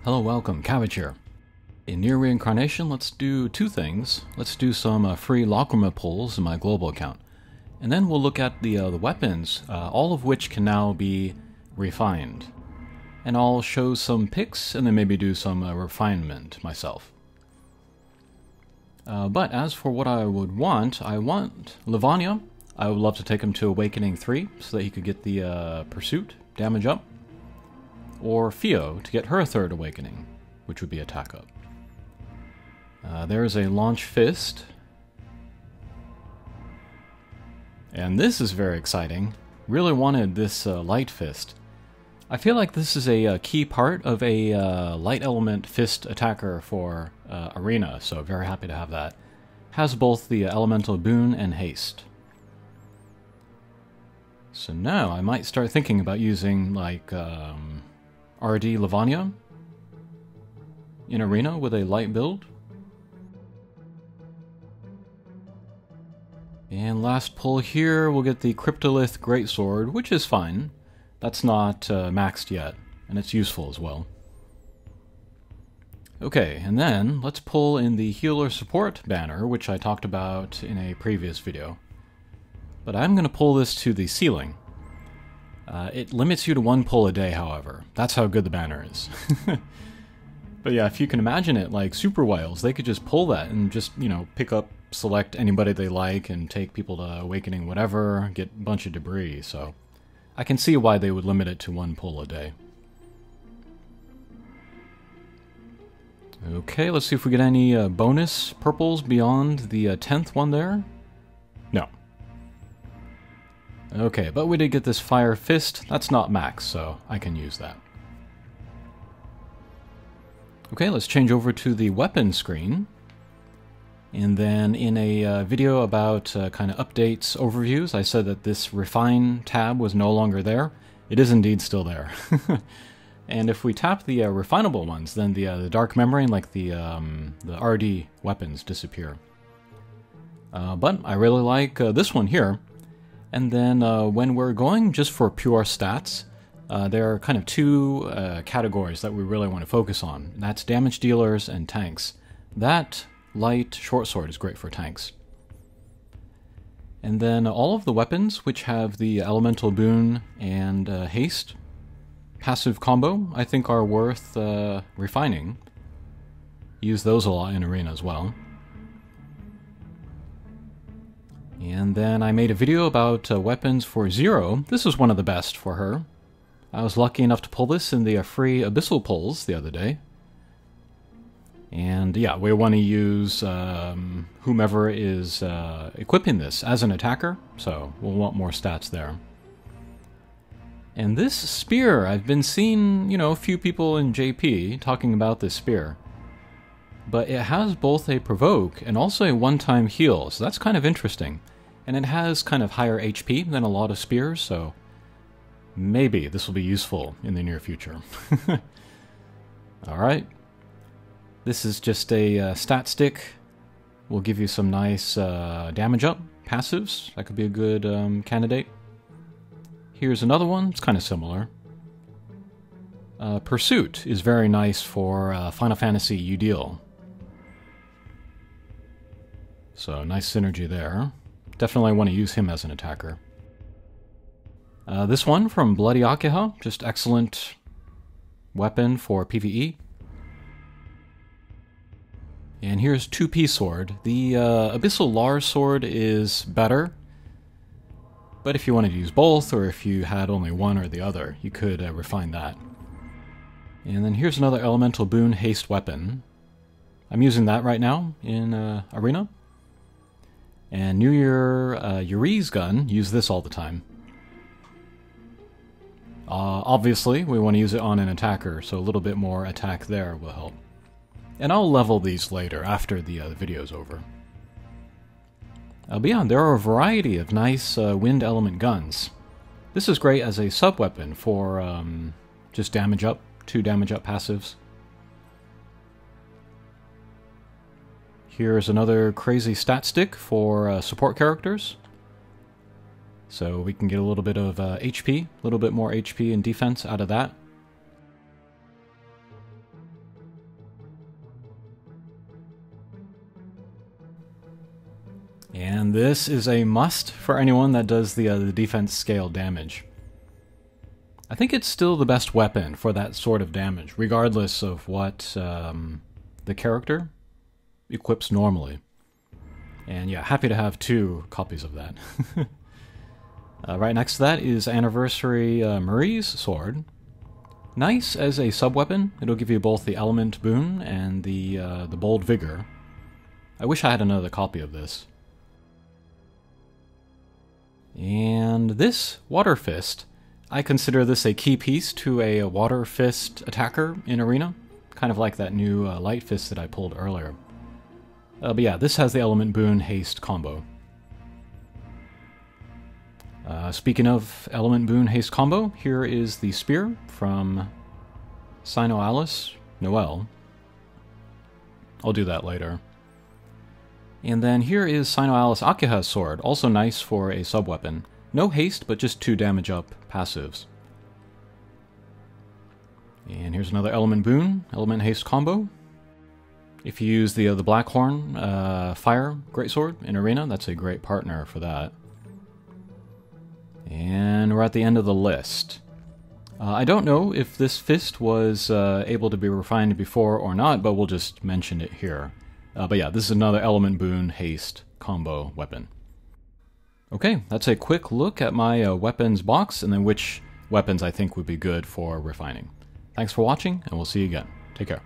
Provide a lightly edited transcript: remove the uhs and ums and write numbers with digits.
Hello, welcome, Cabbage here. In Nier Reincarnation, let's do two things. Let's do some free Lacrima pulls in my global account. And then we'll look at the weapons, all of which can now be refined. And I'll show some picks, and then maybe do some refinement myself. But as for what I want Livania. I would love to take him to Awakening 3, so that he could get the Pursuit damage up. Or Fio to get her third Awakening, which would be attack up. There's a Launch Fist. And this is very exciting. Really wanted this Light Fist. I feel like this is a key part of a Light Element Fist attacker for Arena, so very happy to have that. Has both the Elemental Boon and Haste. So now I might start thinking about using, like, RD Livania in Arena with a light build. And last pull here, we'll get the Cryptolith Greatsword, which is fine. That's not maxed yet, and it's useful as well. Okay, and then let's pull in the Healer Support banner, which I talked about in a previous video. But I'm going to pull this to the ceiling. It limits you to one pull a day, however. That's how good the banner is. But yeah, if you can imagine it, like Super Whales, they could just pull that and just, you know, pick up, select anybody they like, and take people to Awakening whatever, get a bunch of debris, so I can see why they would limit it to one pull a day. Okay, let's see if we get any bonus purples beyond the 10th one there. No. Okay, but we did get this Fire Fist. That's not max, so I can use that. Okay, let's change over to the weapon screen. And then in a video about kind of updates, overviews, I said that this Refine tab was no longer there. It is indeed still there. And if we tap the refinable ones, then the Dark Memory and like the RD weapons disappear. But I really like this one here. And then when we're going just for pure stats, there are kind of two categories that we really want to focus on. That's damage dealers and tanks. That light short sword is great for tanks. And then all of the weapons which have the elemental boon and haste passive combo, I think are worth refining. Use those a lot in Arena as well. And then I made a video about weapons for Zero. This is one of the best for her. I was lucky enough to pull this in the free Abyssal pulls the other day. And yeah, we want to use whomever is equipping this as an attacker, so we'll want more stats there. And this spear, I've been seeing, you know, a few people in JP talking about this spear. But it has both a provoke and also a one-time heal, so that's kind of interesting. And it has kind of higher HP than a lot of spears, so maybe this will be useful in the near future. Alright. This is just a stat stick. Will give you some nice damage up, passives. That could be a good candidate. Here's another one, it's kind of similar. Pursuit is very nice for Final Fantasy You Deal. So, nice synergy there. Definitely want to use him as an attacker. This one from Bloody Akiha, just excellent weapon for PvE. And here's 2P Sword. The Abyssal Lars Sword is better, but if you wanted to use both, or if you had only one or the other, you could refine that. And then here's another Elemental Boon Haste weapon. I'm using that right now in Arena. And New Year Yuri's gun, use this all the time. Obviously, we want to use it on an attacker, so a little bit more attack there will help. And I'll level these later, after the video's over. But yeah, there are a variety of nice wind element guns. This is great as a sub-weapon for just damage up, 2 damage up passives. Here's another crazy stat stick for support characters. So we can get a little bit of HP, a little bit more HP and defense out of that. And this is a must for anyone that does the defense scale damage. I think it's still the best weapon for that sort of damage, regardless of what the character equips normally. And yeah, happy to have 2 copies of that. Right next to that is Anniversary Marie's sword. Nice as a sub-weapon. It'll give you both the Element boon and the Bold Vigor. I wish I had another copy of this. And this Water Fist, I consider this a key piece to a Water Fist attacker in Arena. Kind of like that new Light Fist that I pulled earlier. But yeah, this has the Element boon Haste combo. Speaking of Element boon Haste combo, here is the Spear from Sino-Alice Noel. I'll do that later. And then here is Sino-Alice Akiha's sword, also nice for a sub-weapon. No haste, but just 2 damage up passives. And here's another Element boon, Element Haste combo. If you use the Blackhorn Fire Greatsword in Arena, that's a great partner for that. And we're at the end of the list. I don't know if this fist was able to be refined before or not, but we'll just mention it here. But yeah, this is another Element boon Haste combo weapon. Okay, that's a quick look at my weapons box, and then which weapons I think would be good for refining. Thanks for watching, and we'll see you again. Take care.